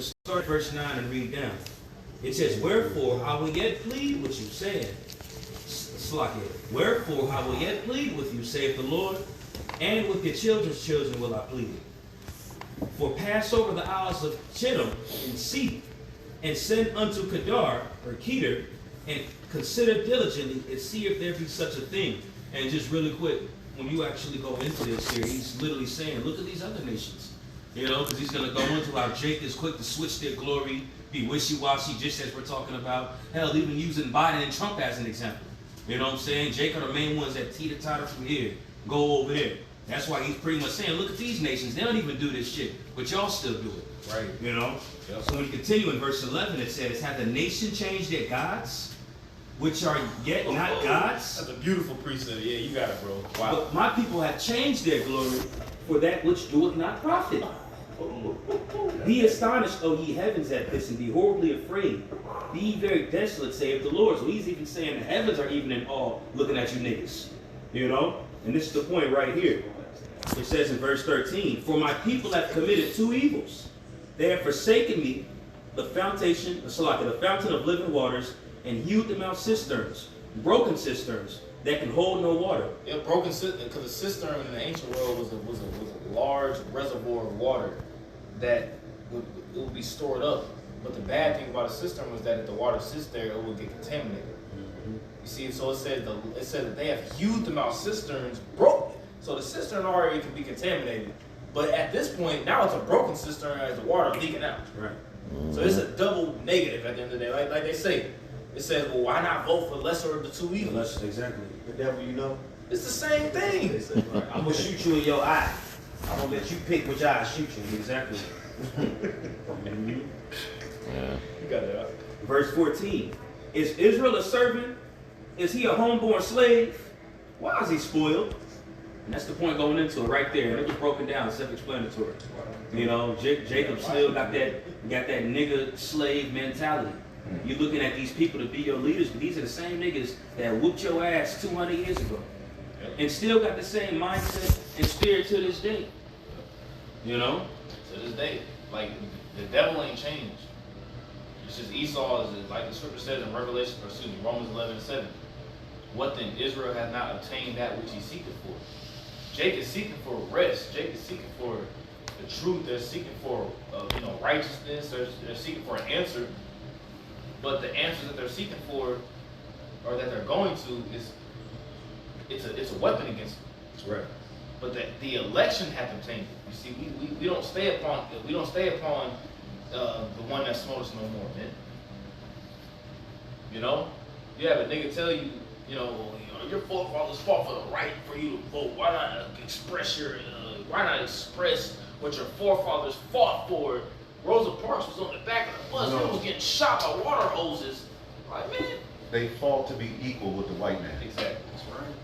start verse 9 and read down. It says, wherefore I will yet plead with you, saying, Slakia, wherefore I will yet plead with you, saith the Lord, and with your children's children will I plead. For pass over the isles of Chittim and see, and send unto Kedar, or Kedar, and consider diligently, and see if there be such a thing. And just really quick, when you actually go into this here, he's literally saying, look at these other nations. You know, because he's going to go into how Jake is quick to switch their glory, be wishy-washy, just as we're talking about. Hell, even using Biden and Trump as an example. You know what I'm saying? Jake are the main ones that teeter-totter from here, go over there. That's why he's pretty much saying, look at these nations. They don't even do this shit, but y'all still do it. Right. You know? Yep. So when you continue in verse 11, it says, have the nation changed their gods, which are yet not gods? That's a beautiful precept. Yeah, you got it, bro. Wow. But my people have changed their glory for that which doeth not profit. Be astonished, O ye heavens, at this, and be horribly afraid. Be ye very desolate, saith the Lord. So he's even saying the heavens are even in awe looking at you niggas. You know? And this is the point right here. It says in verse 13, for my people have committed two evils. They have forsaken me, the fountain of living waters, and hewed them out cisterns, broken cisterns, that can hold no water. Yeah, broken cistern, because a cistern in the ancient world was a large reservoir of water that would be stored up. But the bad thing about a cistern was that if the water sits there, it would get contaminated. Mm-hmm. You see, so it said that they have hewed them out cisterns, broken. So the cistern already can be contaminated. But at this point, now it's a broken cistern as the water leaking out. Right. Mm-hmm. So it's a double negative at the end of the day. Like they say, it says, well, why not vote for lesser of the two evils? Exactly. The devil, you know. It's the same thing. Right. I'm going to shoot you in your eye. I'm going to let you pick which eye I shoot you. Exactly. You got it out. Verse 14. Is Israel a servant? Is he a homeborn slave? Why is he spoiled? And that's the point going into it right there. And it was broken down, self-explanatory. You know, Jacob still got that nigga slave mentality. You're looking at these people to be your leaders, but these are the same niggas that whooped your ass 200 years ago. And still got the same mindset and spirit to this day. You know? To this day. Like, the devil ain't changed. It's just Esau, is like the scripture says in Romans 11:7. What then? Israel has not obtained that which he seeketh for. Jake is seeking for rest. Jake is seeking for the truth. They're seeking for righteousness. They're seeking for an answer. But the answers that they're seeking for, or that they're going to, it's a weapon against them. Right. But the election hath obtained it. You see, we don't stay upon the one that smote us no more, man. You know, you have a nigga tell you, your forefathers fought for the right for you to vote. Why not express what your forefathers fought for? Rosa Parks was on the back of the bus and was getting shot by water hoses. Like, man. They fought to be equal with the white man. Exactly. That's right.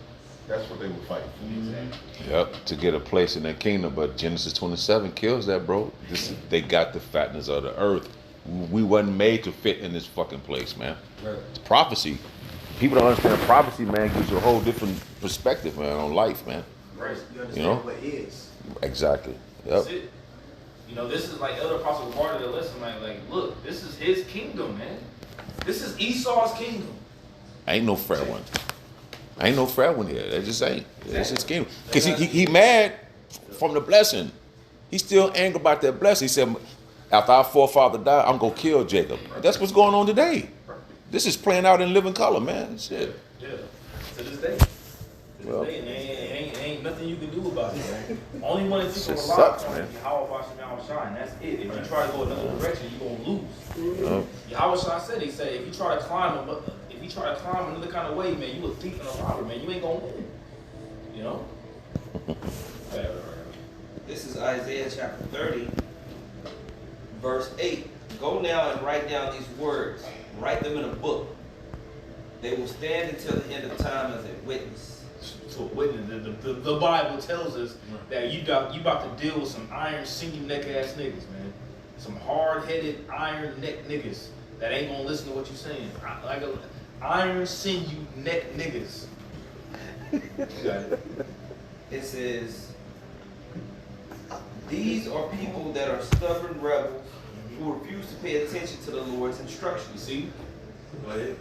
That's what they were fighting for. Mm-hmm. Exactly. Yep, to get a place in that kingdom. But Genesis 27 kills that, bro. They got the fatness of the earth. We wasn't made to fit in this fucking place, man. Right. It's prophecy. People don't understand prophecy, man. Gives you a whole different perspective, man, on life, man. Right. You understand what is. Exactly. Yep. That's it. This is like Elder Apostle Barter to listen, like, look, this is his kingdom, man. This is Esau's kingdom. Ain't no fair one. Ain't no fair one here. That just ain't. It's his kingdom. Because he mad from the blessing. He's still angry about that blessing. He said, after our forefather died, I'm going to kill Jacob. That's what's going on today. This is playing out in living color, man. Shit. Yeah. To this day. Well, and ain't nothing you can do about it, man. Only one that you can It rely sucks, upon man. is Yahweh Shai Shai, and that's it. If you try to go another direction, you're gonna lose. Yahweh Shai said, if you try to climb another kind of way, man, you a thief and a robber, man. You ain't gonna win. You know? This is Isaiah chapter 30, verse 8. Go now and write down these words. Write them in a book. They will stand until the end of time as a witness. To a witness. The Bible tells us that you about to deal with some iron sinew neck ass niggas, man. Some hard-headed iron neck niggas that ain't gonna listen to what you're saying. Like iron sinew neck niggas. You got it. It says, These are people that are stubborn rebels who refuse to pay attention to the Lord's instructions. You see? Go ahead.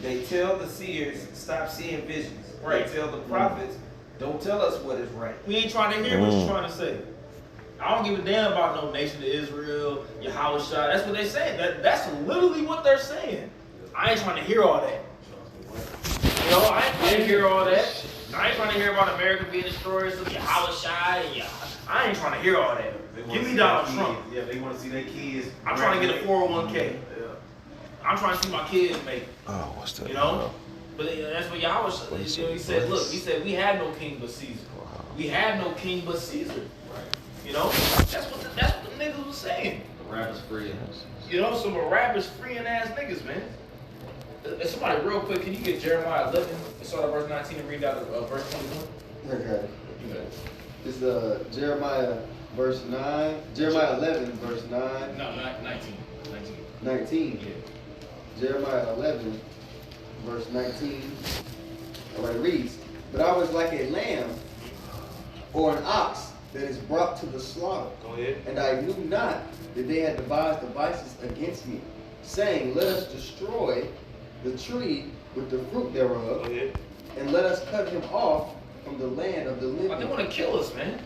They tell the seers, stop seeing visions. Right. They tell the prophets, don't tell us what is right. We ain't trying to hear what you're trying to say. I don't give a damn about no nation of Israel, Yahweh Shai. That's what they saying. That's literally what they're saying. I ain't trying to hear all that. You know, I ain't trying to hear all that. I ain't trying to hear about America being destroyed, some Yahweh Shai, and I ain't trying to hear all that. Give me Donald Trump. Yeah, they want to see their kids. I'm trying to get a 401k. Yeah. I'm trying to see my kids make it. Oh, what's that? You know? But that's what Yahweh he said, look, he said, we have no king but Caesar. We have no king but Caesar. Right. You know? That's what the niggas was saying. Barabbas free. You know, some Barabbas freeing ass niggas, man. Somebody real quick, can you get Jeremiah 11 and start at verse 19 and read out verse 21? Okay. You got it. It's Jeremiah verse 9. Jeremiah 11 verse 9. No, 19. 19. Yeah. Jeremiah 11 verse 19. Alright, it reads, but I was like a lamb or an ox that is brought to the slaughter. Go ahead. And I knew not that they had devised devices against me, saying, let us destroy the tree with the fruit thereof, Go ahead. and let us cut him off from the land of the Like, they living. want to kill us, man.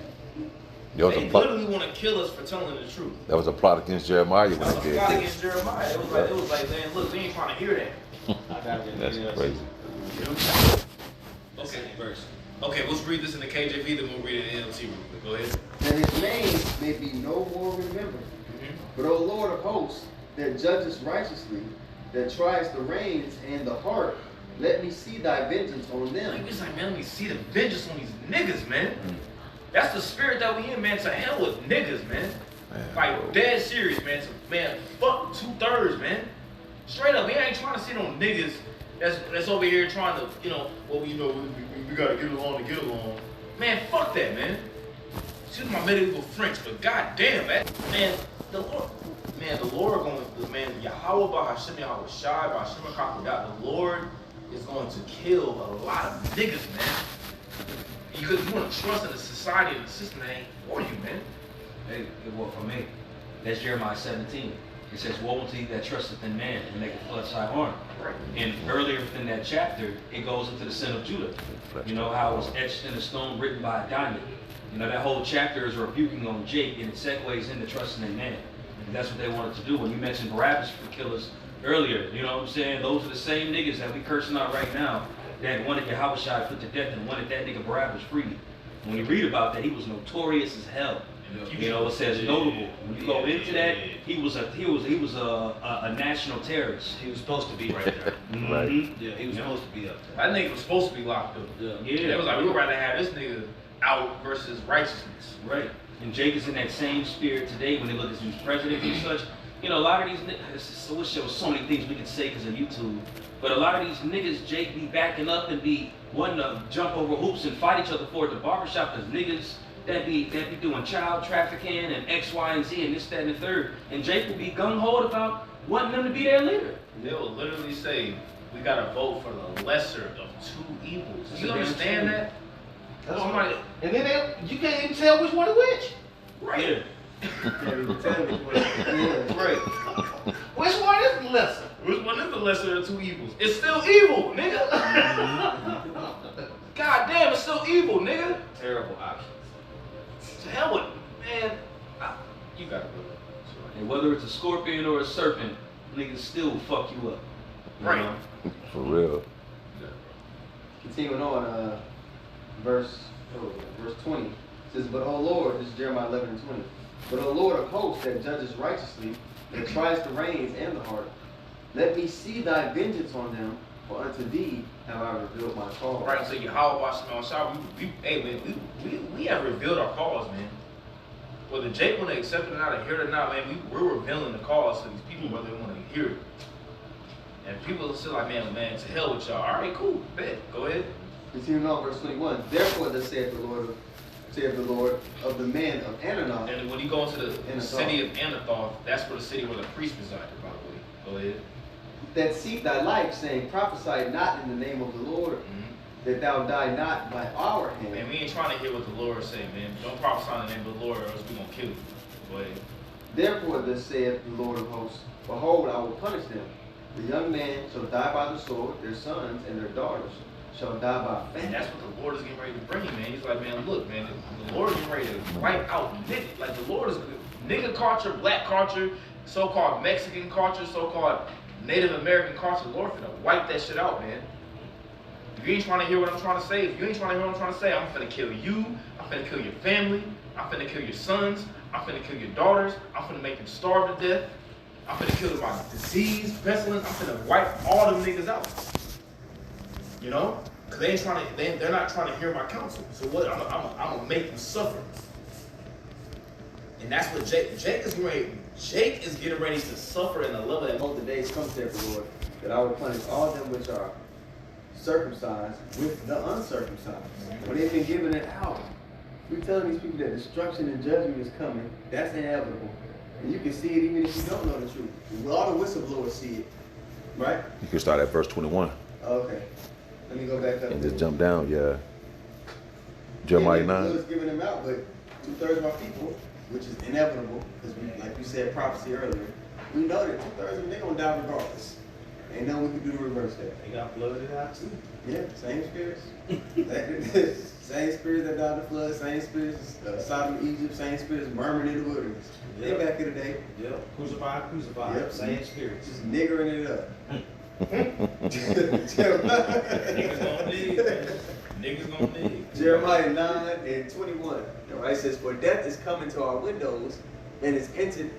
There was They a plot, literally want to kill us for telling the truth. that was a plot against Jeremiah when That's they a did plot this. against Jeremiah. It was like, man, look, we ain't trying to hear that. That's crazy. Okay, verse. Okay, let's read this in the KJV, then we'll read it in NLT real quick. Go ahead. That his name may be no more remembered. But, O Lord of hosts, that judgest righteously, that tries the reins and the heart, let me see thy vengeance on them. It's like, man, let me see the vengeance on these niggas, man. That's the spirit that we in, man. To hell with niggas, man. Like, dead serious, man. Man, fuck 2/3, man. Straight up, we ain't trying to see no niggas that's over here trying to, you know, well, we gotta get along to get along. Man, fuck that, man. Excuse my medieval French, but goddamn, man, the Lord Yahweh Bahashim Yahweh Shai Bahashim HaKakodat, the Lord is going to kill a lot of niggas, man. Because you want to trust in a society and a system that ain't for you, man. Hey, well, for me, that's Jeremiah 17. It says, woe unto you that trusteth in man and maketh flesh thy arm. Right. And earlier within that chapter, it goes into the sin of Judah. You know how it was etched in a stone, written by a diamond. You know, that whole chapter is rebuking on Jake, and it segues into trusting in man. And that's what they wanted to do. When you mentioned Barabbas for killers earlier, you know what I'm saying? Those are the same niggas that we cursing out right now that wanted Yahweh Shai put to death and wanted that nigga Barabbas freed. When you read about that, he was notorious as hell. You know, it says notable. When you go into that, he was a national terrorist. He was supposed to be right there. Mhm. Yeah, he was supposed to be up there. That nigga was supposed to be locked up. Yeah. Yeah. It was like, we would rather have this nigga out versus righteousness. Right. And Jake is in that same spirit today when they look at these presidents and such. You know, a lot of these niggas, I wish there was so many things we could say because of YouTube, but a lot of these niggas, Jake, be backing up and be wanting to jump over hoops and fight each other for at the barbershop because niggas that be doing child trafficking and X, Y, and Z and this, that, and the third. And Jake will be gung-ho about wanting them to be their leader. They will literally say, we gotta vote for the lesser of two evils. That's You a damn understand shame. that? That's Somebody, And then you can't even tell which one is which. right. Right. Which one is the lesser? Which one is the lesser of two evils? It's still evil, nigga. God damn, it's still evil, nigga. Terrible options. To hell with it, man. You gotta go. And whether it's a scorpion or a serpent, niggas still will fuck you up. You Right. know? For real. Continuing on, verse 20. It says, but O Lord, this is Jeremiah 11 and 20. But O Lord of hosts that judges righteously, that tries the reins and the heart, let me see thy vengeance on them, for unto thee have I revealed my cause. Right, so Yahweh Bashim Shah, we have revealed our cause, man. Whether Jake want to accept it or not, or hear it or not, man, we're revealing the cause to these people, whether they want to hear it. And people are still like, man, to hell with y'all. All right, cool, bet, go ahead. Continuing on, verse 21. Therefore, thus saith the Lord of the men of Ananoth, And when you go into the Anathoth. city of Anathoth, that's where the city where the priest resided, by the way. Go ahead. that seek thy life, saying, prophesy not in the name of the Lord. that thou die not by our Man, hand. we ain't trying to hear what the Lord say, man. Don't prophesy in the name of the Lord, or else we gonna kill you. But Therefore, thus saith the Lord of hosts, behold, I will punish them. The young man shall die by the sword, their sons and their daughters shall die by and famine. that's what the Lord is getting ready to bring, man. He's like, man, look, man, the Lord is getting ready to wipe out nigga. Like the Lord is nigga culture, black culture, so-called Mexican culture, so-called Native American culture. The Lord finna wipe that shit out, man. If you ain't trying to hear what I'm trying to say, if you ain't trying to hear what I'm trying to say, I'm finna kill you. I'm finna kill your family. I'm finna kill your sons. I'm finna kill your daughters. I'm finna make them starve to death. I'm finna kill them by disease, pestilence. I'm finna wipe all them niggas out. You know? Cause they ain't trying to, they're not trying to hear my counsel. So what? I'm gonna make them suffer. And that's what Jake is getting ready. Jake is getting ready to suffer in the level that. Behold, the days come, saith the Lord, that I will punish all them which are circumcised with the uncircumcised. When they've been given an hour. We're telling these people that destruction and judgment is coming. That's inevitable. And you can see it even if you don't know the truth. All the whistleblowers see it. Right? You can start at verse 21 Okay. Let me go back up. and just jump down. Yeah. Jeremiah The 9. Lord's giving them out, but 2/3 of our people, which is inevitable, because we, like you said, prophecy earlier, we know that 2/3 of them, they're going to die regardless. Ain't nothing we can do to reverse that. They got flooded out too. Yeah, same spirits. Same spirits that died in the flood, same spirits, Sodom and Egypt, same spirits murmuring in the wilderness. They Yep. back in the day, Yep. Crucified. Yep. Same spirits. just niggering it up. Niggas gonna dig, man. Niggas gonna dig. Jeremiah 9:21. Right, it says, for death is coming to our windows and is entered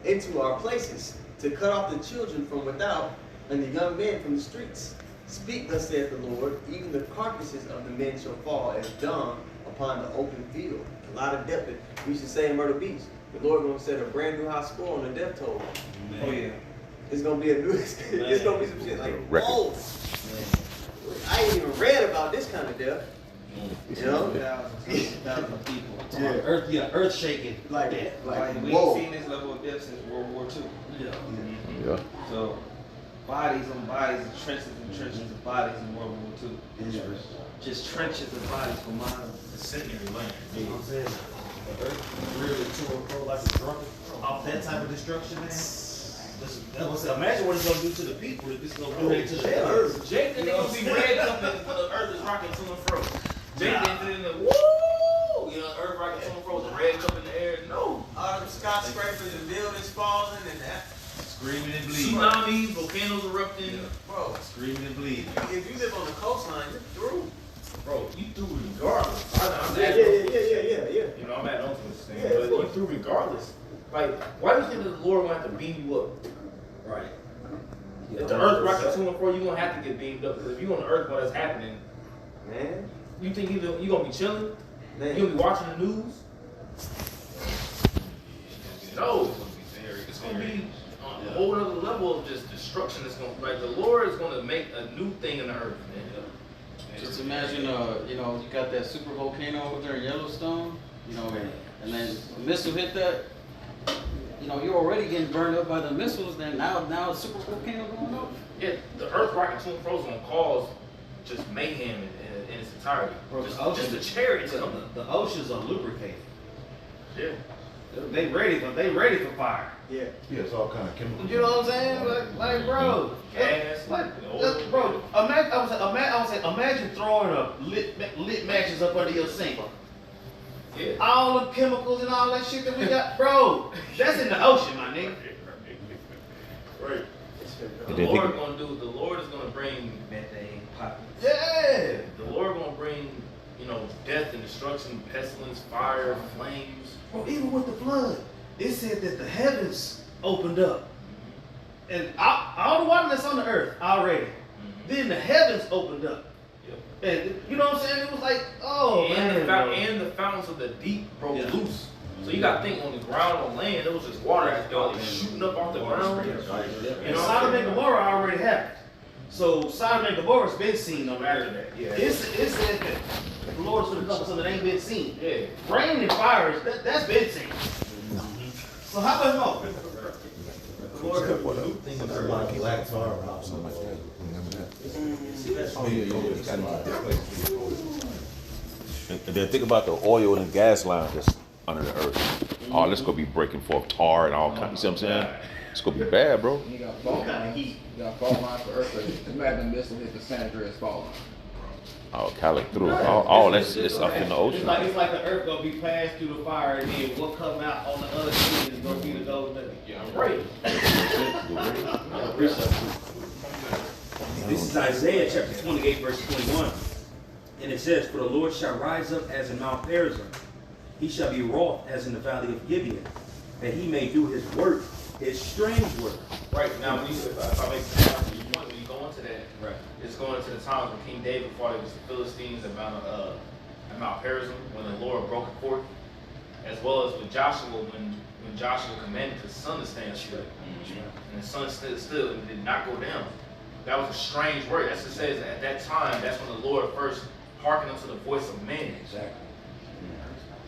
into our places to cut off the children from without and the young men from the streets. Speak, thus saith the Lord, even the carcasses of the men shall fall as dung upon the open field. A lot of death. We should say in Myrtle Beach, the Lord gonna set a brand new high score on the death toll. Oh yeah. It's gonna be a new. It's gonna be some shit like, Record. whoa! I ain't even read about this kind of death. You know, Thousands people. Yeah. Earth shaking. like We whoa. ain't seen this level of death since World War II. Yeah. Yeah. So, bodies on bodies, trenches and trenches of bodies in World War II. Just trenches of bodies for miles. Incendiary land. You know what I'm saying? The earth really to and fro like a drunken. Off that type of destruction, man. Imagine what it's gonna do to the people if it's gonna do it to the earth. Jake and they gonna be red jumping when the earth is rocking to and fro. Jake did in the woo! You know, earth rocking to and fro, the red jump in the air. No. All them skyscrapers and buildings falling and that. Screaming and bleeding. Tsunamis, volcanoes erupting. Bro, screaming and bleeding. If you live on the coastline, you're through. Bro, you through regardless. Yeah. You know, I'm at on to this thing, Yeah, but of you course. through regardless. Like, why do you think that the Lord want to beam you up? Right. If the earth rocking to and fro, you're gonna have to get beamed up. Because if you're on the earth while that's happening, Man, you think you're gonna be chilling? man. You gonna be watching the news? No. It's gonna be on a whole other level of just destruction. It's gonna, like, the Lord is gonna make a new thing in the earth, man. Just imagine, you got that super volcano over there in Yellowstone, and then a missile hit that. You're already getting burned up by the missiles. Then now a super volcano going up. Yeah, the earth rocking to and fro is gonna cause just mayhem in its entirety. Bro, Just the chariots coming. The oceans are lubricated. Yeah. They ready for fire. Yeah. Yeah, it's all kind of chemical. You know what I'm saying? Like bro. Gas, Bro, imagine throwing a lit matches up under your sink. Yeah. All the chemicals and all that shit that we got, bro. That's in the ocean, my nigga. Right. And The then Lord he- gonna do. The Lord is gonna bring. Methane popping. Yeah. The Lord gonna bring. Death and destruction, pestilence, fire, flames. Bro, even with the flood, it said that the heavens opened up. And all the water that's on the earth already. Then the heavens opened up. Yep. And you know what I'm saying? It was like, oh and, man. and the fountains of the deep broke Yeah. loose. So you got to think on the ground, on land, it was just water that's shooting up off the ground. And Sodom and Gomorrah already happened. So Sodom and Gomorrah's been seen on the After earth. that, yeah. It said that the Lord's going to come something that ain't been seen. Yeah. Rain and fires, that's been seen. So how much more? Lord could do new things in her life. Black tar. Something like that. Remember that? And then think about the oil and gas line that's under the earth. All this gonna be breaking forth tar and all kinds. You see what I'm saying? It's gonna be bad, bro. You got fault lines. You got fault lines for earthquakes. Imagine this hit the San Andreas fault line. Oh, Cali through. All that's it's up in the It's ocean. like the earth gonna be passed through the fire, and then what come out on the other side is gonna be the gold nugget. Yeah, right. This is Isaiah chapter 28, verse 21. And it says, "For the Lord shall rise up as in Mount Perazim. He shall be wroth as in the valley of Gibeon, that he may do his work, his strange work." Right now, when you, if I make the analogy, when you go into that, Right. it's going into the times when King David fought against the Philistines at Mount Perazim, when the Lord broke a forth, as well as with Joshua, when Joshua commanded his son to stand still, and the sun stood still and did not go down. That was a strange word. That's what it says at that time. That's when the Lord first hearkened unto the voice of man. Exactly.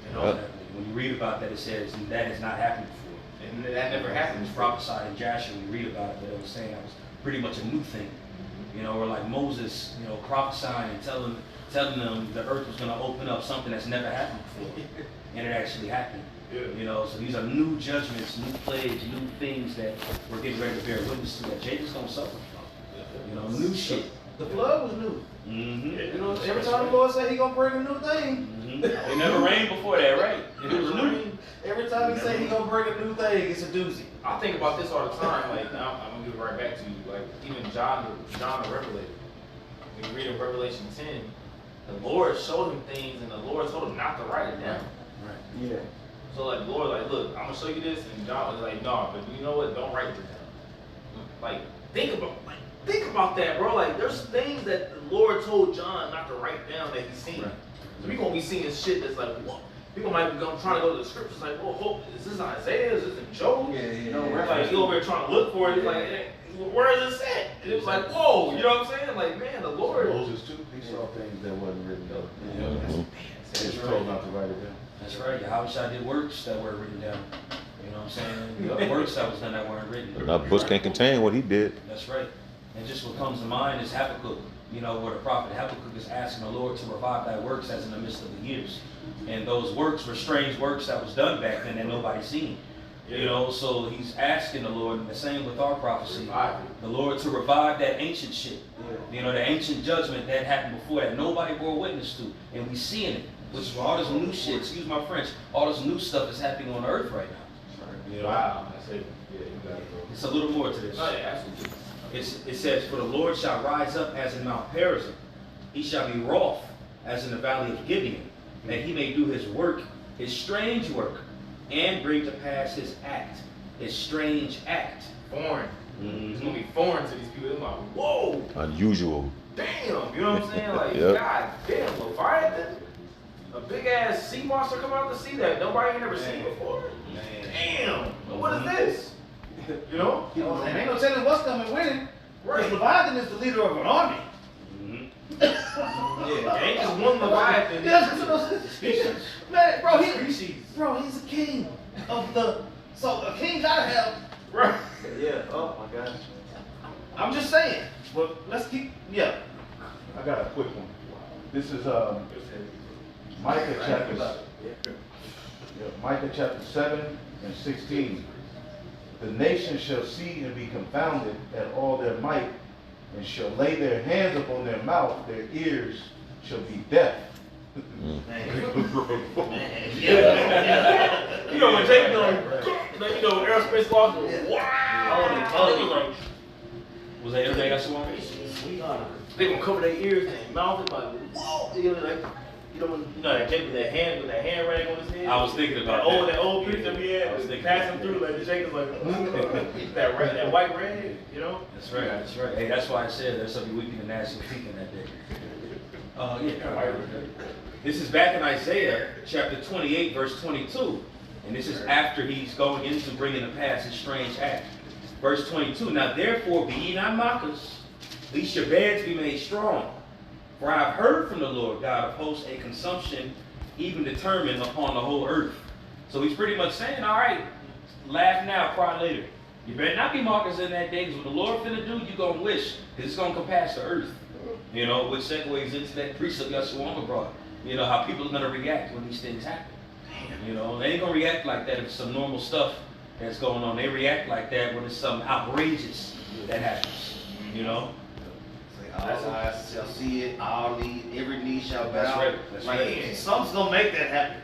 You know, When you read about that, it says that has not happened before. and that never It happened. was prophesied in Joshua. We read about it, but it was saying that was pretty much a new thing. You know, or like Moses, you know, prophesying and telling them the earth was going to open up, something that's never happened before, and it actually happened. Yeah. You know, so these are new judgments, new plagues, new things that we're getting ready to bear witness to that Jacob's going to suffer from. You know, new shit. The flood was new. Mm-hmm. You know, every time the Lord said He gonna bring a new thing, It never rained before that, right? It was new. every time He say He gonna bring a new thing, it's a doozy. I think about this all the time. Like, now I'm gonna give it right back to you. Like, even John the Revelator. When you read in Revelation 10, the Lord showed him things, and the Lord told him not to write it down. Yeah. So like the Lord, like, look, I'm gonna show you this, and John was like, no, but you know what? Don't write it down. Like, think about that, bro. Like, there's things that the Lord told John not to write down that he's seen. Right. So we gonna be seeing shit that's like, what? People might be trying to go to the scriptures like, well, hope, is this Isaiah? Is this in Job? Like, you over here trying to look for it. It's like, hey, where is this at? And it was like, whoa, you know what I'm saying? Like, man, the Lord. Moses too, he saw things that wasn't written down. Mhm. He was told not to write it down. That's right. Yahweh did works that weren't written down. You know what I'm saying? The other works that was done that weren't written. Now, books can't contain what he did. That's right. And just what comes to mind is Habakkuk. You know, where the prophet Habakkuk is asking the Lord to revive thy works as in the midst of the years. And those works were strange works that was done back then that nobody seen. You know, so he's asking the Lord, and the same with our prophecy, the Lord to revive that ancient shit. You know, the ancient judgment that happened before that nobody bore witness to. And we seeing it. Which is all this new shit, excuse my French, all this new stuff is happening on earth right now. You know? Wow, that's it. Yeah, you got it, bro. It's a little more to this. No, yeah, absolutely. It says, "For the Lord shall rise up as in Mount Perazim. He shall be wroth as in the valley of Gibeon, that he may do his work, his strange work, and bring to pass his act, his strange act." Foreign. Mhm. It's gonna be foreign to these people. They're like, whoa, Unusual. damn. You know what I'm saying? Like, Yep. God damn, Leviathan. A big ass sea monster come out to see that nobody ain't never seen before. Damn. What is this? You know? And ain't no telling what's coming with it. Right. Leviathan is the leader of an army. Mhm. Yeah, ain't just one Leviathan. Yeah, man, bro, Species. he's a king of the. So a king gotta have. Right. Yeah. Oh my gosh. I'm just saying. But let's keep. Yeah. I got a quick one. This is Micah chapter 7 and 16. The nations shall see and be confounded at all their might, and shall lay their hands upon their mouth, their ears shall be deaf. You know when Jake aerospace laws go, wow. Was that everything I saw? They gonna cover their ears and their mouth. It's like, whoa. You know, like, you know that Jake with that hand rag on his head. I was thinking about that old picture we had. They pass him through like the Jake is like that white rag. You know. That's right, that's right. Hey, that's why I said there's something weak in the national team that day. This is back in Isaiah chapter 28, verse 22. And this is after he's going into bringing to pass his strange act. Verse 22, "Now therefore be ye not mockers, lest your beds be made strong. For I have heard from the Lord God of hosts a consumption even determined upon the whole earth." So he's pretty much saying, all right, laugh now, cry later. You better not be mockers in that day, because what the Lord finna do, you gonna wish, because it's gonna come past the earth. You know, which segues into that precept Yeshua brought. You know, how people are gonna react when these things happen. You know, they ain't gonna react like that if it's some normal stuff that's going on. They react like that when it's something outrageous that happens. You know? All eyes shall see it, all knee, every knee shall bow. That's right. That's Like, right. something's gonna make that happen.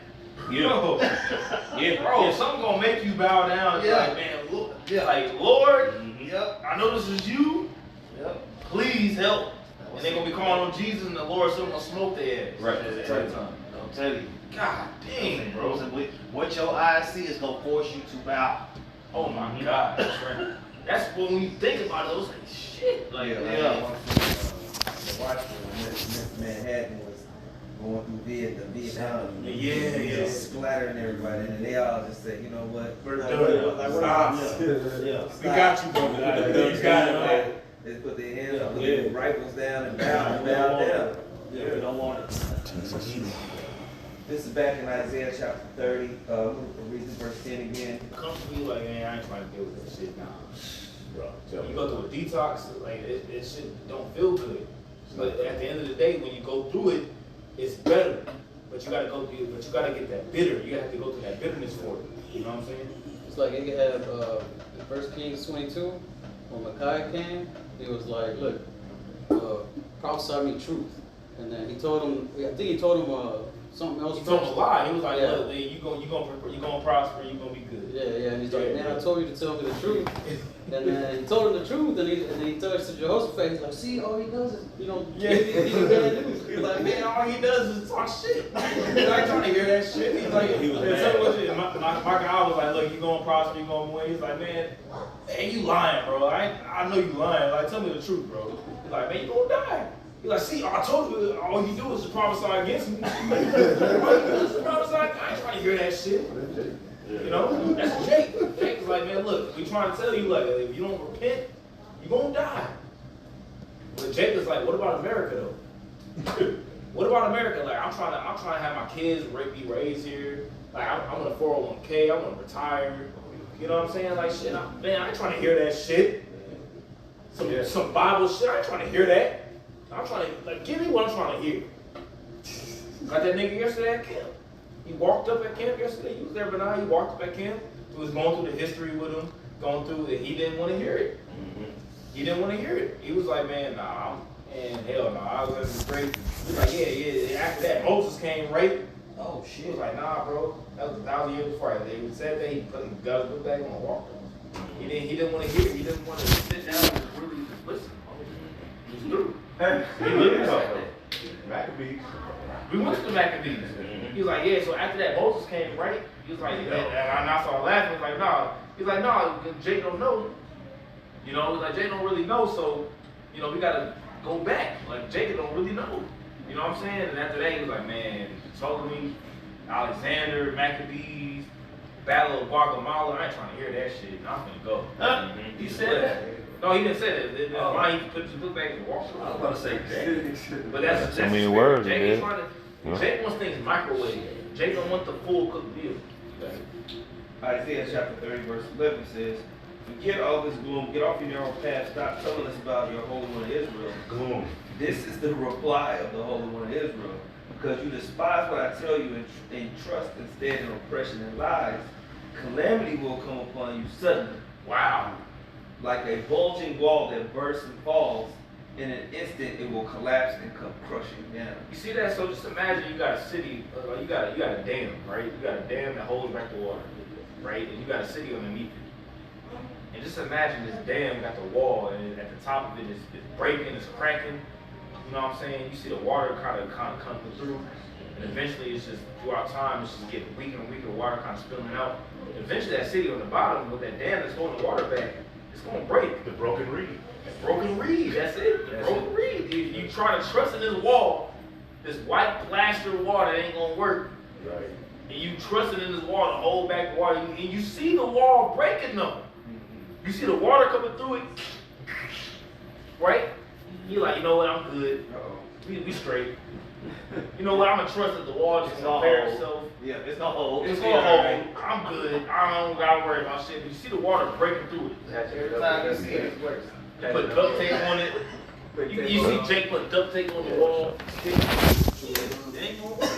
Yeah. Yeah, Bro, yeah. something's gonna make you bow down. It's Yeah. like, man, look, like, Lord, Yep. I know this is you. Yep. Please help. And they're gonna be calling on Jesus, and the Lord's still gonna smoke their ass. Right. At the same time. I'm telling you. God dang, bro. What your eyes see is gonna force you to bow. Oh my God. That's right. That's when you think about it, it was like shit. Like, The watchman when Manhattan was going through Vietnam. Yeah. Splattering everybody, and they all just said, you know what? We're Like, done. what- Stop. Yeah. We got you, brother. You got it, man. They put their hands up, put their rifles down, and bow down. Yeah, we don't want it. This is back in Isaiah chapter 30. We'll read this verse 10 again. Come to me like, man, I ain't trying to deal with that shit now. Bro, tell You me. go through a detox, like it shit don't feel good. But at the end of the day, when you go through it, it's better. But you gotta go through it, but you gotta get that bitter. You have to go through that bitterness for it. You know what I'm saying? It's like you have in 1 Kings 22, when Micaiah came, he was like, look, prophesy me truth. And then he told him, I think he told him something else. He told him a lie. He was like, Yeah. look, man, you gonna prosper, you gonna be good. Yeah, and he's like, man, I told you to tell me the truth. And then he told him the truth, and he told it to Jehoshaphat. He's like, see, all he does is, give you bad news. He's like, man, all he does is talk shit. I ain't trying to hear that shit. He's like, He was man, mad. tell me what shit. My guy was like, look, you gonna prosper, you gonna win. He's like, man, you lying, bro. I know you lying. Like, tell me the truth, bro. He's like, man, you gonna die. He's like, see, I told you, all you do is to prophesy against me. All you do is to prophesy. I ain't trying to hear that shit. You know, that's Jake. Jake is like, man, look, we trying to tell you, like, if you don't repent, you gonna die. But Jake is like, what about America though? What about America? Like, I'm trying to have my kids be raised here. Like, I want a 401k. I want to retire. You know what I'm saying? Like, shit, man, I ain't trying to hear that shit. Some Bible shit. I ain't trying to hear that. I'm trying to, like, give me what I'm trying to hear. Got that nigga yesterday at camp. He walked up at camp yesterday. He was there, but now he walked up at camp. He was going through the history with him, going through it. He didn't want to hear it. He didn't want to hear it. He was like, man, nah, hell no. I was crazy. He was like, yeah. After that, Moses came, right? Oh, He shit. was like, nah, bro. That was 1,000 years before. They said that he got his book back on the walk. He didn't want to hear it. He didn't want to sit down and really just listen. He was through. He lived though. Maccabees. We went to the Maccabees. He was like, yeah, so after that, Moses came, right? He was like, and I started laughing. He was like, nah. He's like, nah, Jake don't know. You know, he's like, Jake don't really know, so, you know, we got to go back. Like, Jake don't really know. You know what I'm saying? And after that, he was like, man, Ptolemy, Alexander, Maccabees, Battle of Guatemala. I ain't trying to hear that shit. I'm finna go. He said that. No, he didn't say that. Then why he put his book back and walked away. I was about to say that. But that's So many the words, Jake is man. trying to, Jake wants things microwave. Jake don't want the full cooked deal. Isaiah chapter 30, verse 11 says, forget all this gloom, get off your narrow path, stop telling us about your Holy One of Israel. Gloom. This is the reply of the Holy One of Israel. Because you despise what I tell you and trust instead in oppression and lies, calamity will come upon you suddenly. Wow. Like a bulging wall that bursts and falls, in an instant it will collapse and come crushing down. You see that? So just imagine you got a city, you got a dam, right? You got a dam that holds back the water, right? And you got a city underneath it. And just imagine this dam got the wall, and at the top of it is breaking, it's cracking. You know what I'm saying? You see the water kind of coming through, and eventually it's just throughout time it's just getting weaker and weaker. The water kind of spilling out. And eventually that city on the bottom with that dam that's holding the water back, it's gonna break. The broken reed. Broken reed, that's it. Broken reed. You try to trust in this wall, this white plaster wall that ain't gonna work. Right. And you trusted in this wall to hold back the water, and you see the wall breaking though. You see the water coming through it, right? You're like, you know what, I'm good. We straight. You know what? I'm gonna trust that the water just It's gonna gonna repair hold. itself. Yeah, it's gonna hold. It's Yeah, gonna hold. right. I'm good. I don't gotta worry about shit. You see the water breaking through it. Every time you see it, it works. You put duct tape on it. You see Jake put duct tape on the wall. It ain't gonna work.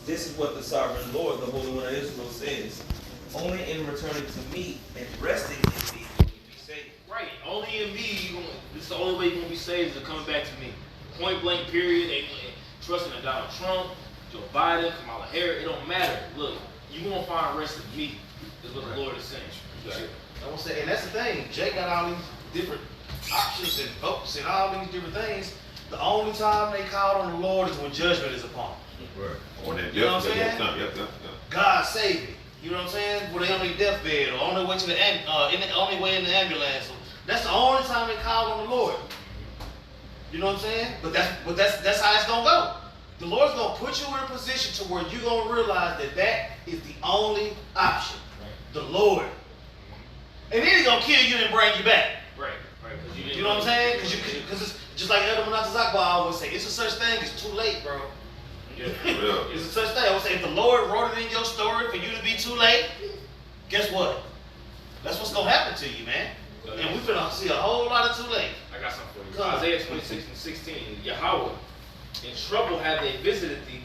This is what the sovereign Lord, the Holy One of Israel, says. Only in returning to me and resting in me will you be saved. Right. Only in me. This is the only way you're gonna be saved is coming back to me. Point blank. Period. Ain't trusting in Donald Trump, Joe Biden, Kamala Harris. It don't matter. Look, you won't find rest in me. Is what the Lord is saying. I want to say, and that's the thing. Jay got all these different options and votes and all these different things. The only time they call on the Lord is when judgment is upon them. Right. On that You know what I'm death, saying? yep. God save me. You know what I'm saying? When they on their deathbed or on their way to the only way in the ambulance. So that's the only time they call on the Lord. You know what I'm saying? But that's how it's gonna go. The Lord's gonna put you in a position to where you're gonna realize that is the only option. The Lord. And then He's gonna kill you and bring you back. Right. You know what I'm saying? Because it's just like Elder Manatazakba always say, it's a such thing as too late, bro. Yeah. It's a such thing. I would say if the Lord wrote it in your story for you to be too late, guess what? That's what's gonna happen to you, man. And we're gonna see a whole lot of too late. I got something for you. Come on. Isaiah 26:16. Yahweh, in trouble have they visited thee.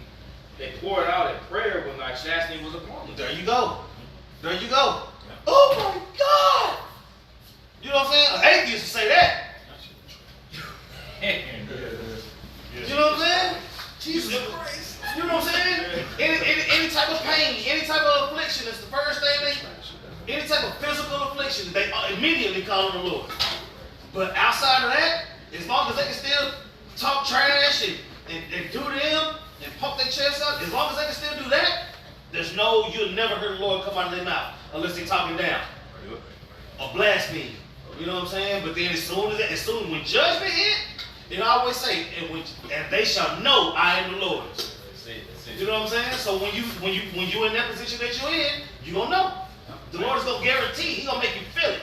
They poured out in prayer when thy chastening was upon them. There you go. There you go. Oh my God! You know what I'm saying? An atheist would say that. You know what I'm saying? Jesus Christ. You know what I'm saying? Any type of pain, any type of affliction, it's the first thing any type of physical affliction, they immediately call on the Lord. But outside of that, as long as they can still talk trash and do them and pump their chest up, as long as they can still do that, you'll never hear the Lord come out of their mouth unless they're talking down or blaspheme. You know what I'm saying? But then as soon when judgment hit, it always say, and they shall know I am the Lord. You know what I'm saying? So when you in that position that you're in, you gonna know. The Lord is gonna guarantee. He gonna make you feel it.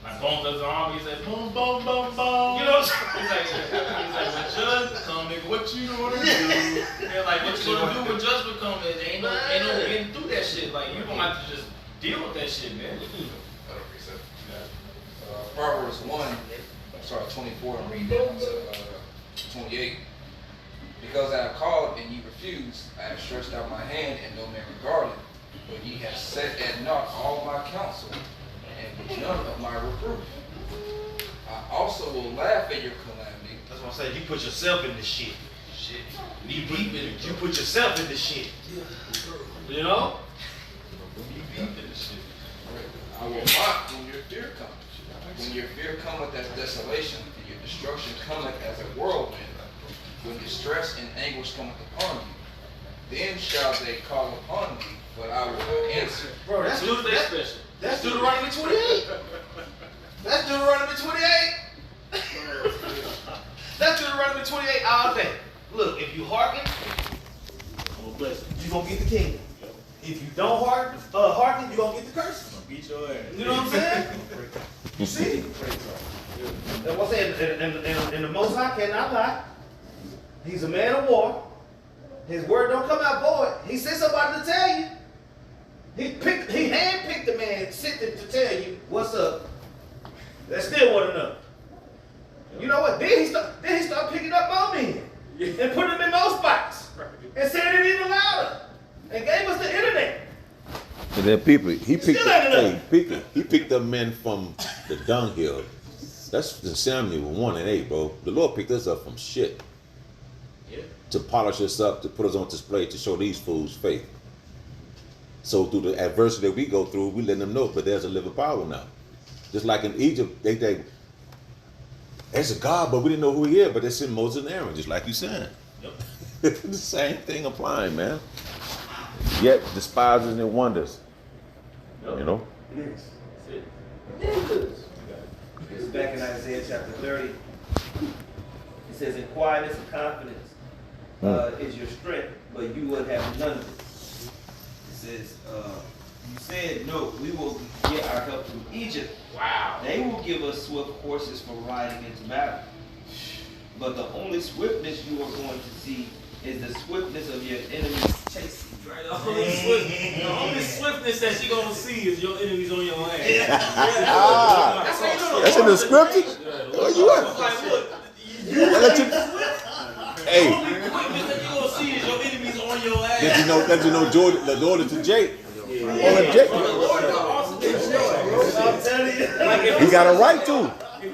Like Bones does the army, he said, boom, boom, boom, boom. You know what I'm saying? He's like, when judgment come, nigga, what you gonna do? They're like, what you gonna do when judgment come? Ain't no getting through that shit. Like, you gonna have to just deal with that shit, man. Proverbs 24 and read down to 28. Because I have called and ye refused, I have stretched out my hand and no man regarded. But ye have set at naught all my counsel, and with none of my reproof. I also will laugh at your calamity. That's what I'm saying. You put yourself in this shit. You put yourself in this shit. You know? I will mock when your fear cometh. When your fear cometh as desolation, and your destruction cometh as a whirlwind, when distress and anguish cometh upon you, then shall they call upon me, but I will not answer. Bro, that's special. That's Deuteronomy 28. That's Deuteronomy 28. That's Deuteronomy 28 all day. Look, if you hearken, you're gonna get the kingdom. If you don't hearken, you're gonna get the curse. Beat your ass. You know what I'm saying? You see? That's what I'm saying. And the Most High cannot lie. He's a man of war. His word don't come out void. He sent somebody to tell you. He handpicked the man sent to tell you what's up. That still wasn't enough. You know what? Then he started picking up more men and putting them in those spots and saying it even louder and gave us the internet. And then people, he picked up men from the dunghill. That's in Samuel 1 and 8, bro. The Lord picked us up from shit. Yeah. To polish us up, to put us on display, to show these fools faith. So through the adversity that we go through, we let them know, but there's a living power now. Just like in Egypt, they there's a God, but we didn't know who he is, but they sent Moses and Aaron, just like you said. Yep. The same thing applying, man. Yet despises and wonders. Yep. You know? Yes. It's back in Isaiah chapter 30. It says, in quietness and confidence is your strength, but you would have none of it. It says, you said, no, we will get our help from Egypt. Wow. They will give us swift horses for riding into battle. But the only swiftness you are going to see is the swiftness of your enemies chasing. Right, the only swiftness that you gonna see is your enemies on your ass. That's in the scriptures? Where you at? Like, look, Hey, the only quickness that you gonna see is your enemies on your ass. that you know Jordan, the daughter to Jake. Well, Jake. I'm telling you. Like, if He got a right to. If you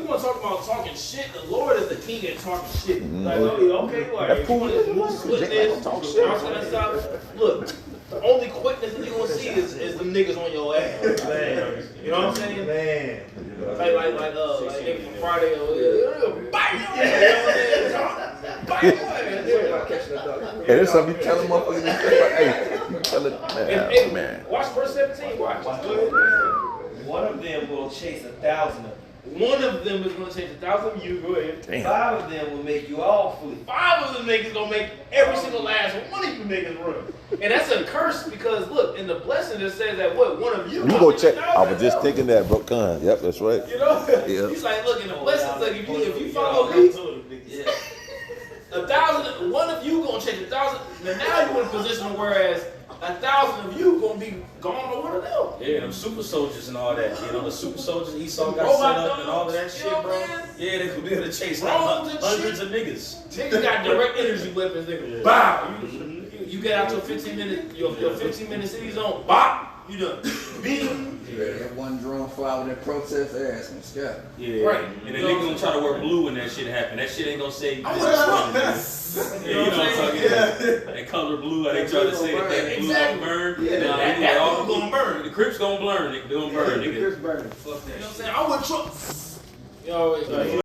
want to talk about talking shit, the Lord is the king at talking shit. Like, okay, like, That if you fool want is to like split Jake this, don't talk shit. all that stuff. Look, the only quickness that you gonna see is the niggas on your ass. You know what I'm saying? Man. Like niggas from Friday, bang! Hey, there's something you tell them motherfuckers. Hey, you tell it, man. Watch verse 17. Watch. One of them will chase 1,000 of you. One of them is gonna chase 1,000 of you. Go ahead. Damn. 5 of them will make you all flee. 5 of them niggas gonna make every single last one of you niggas run. And that's a curse because look, in the blessing it says that what one of you. You go check. I was just thinking that, bro. Con. Yep, that's right. You know? Yeah. He's like, look, in the blessings, like if you follow me, 1,000, one of you gonna chase 1,000. Now you in a position whereas 1,000 of you gonna be gone to one of them. Yeah, them super soldiers and all that. You know, the super soldiers Esau got Robot set up and all of that dogs, shit, you know bro. what I'm saying? Yeah, they could be able to chase like Drones and hundreds shit. of niggas. Niggas got direct energy weapons, nigga. Bow! You get out your 15-minute, your 15-minute city zone, bop! You done. Bing! That one drone fly with that protest, their ass gonna scatter. Yeah. Right. And the nigga gonna try to wear blue when that shit happen. That shit ain't gonna save I'm you. gonna Yeah, you know what I'm talking about? That color blue, how they try to say that blue Exactly. gonna burn. Yeah, Nah, that nigga, all blue gonna burn. The Crips gonna burn, nigga. They gonna burn, nigga. You know what I'm saying? I would trust. Yo,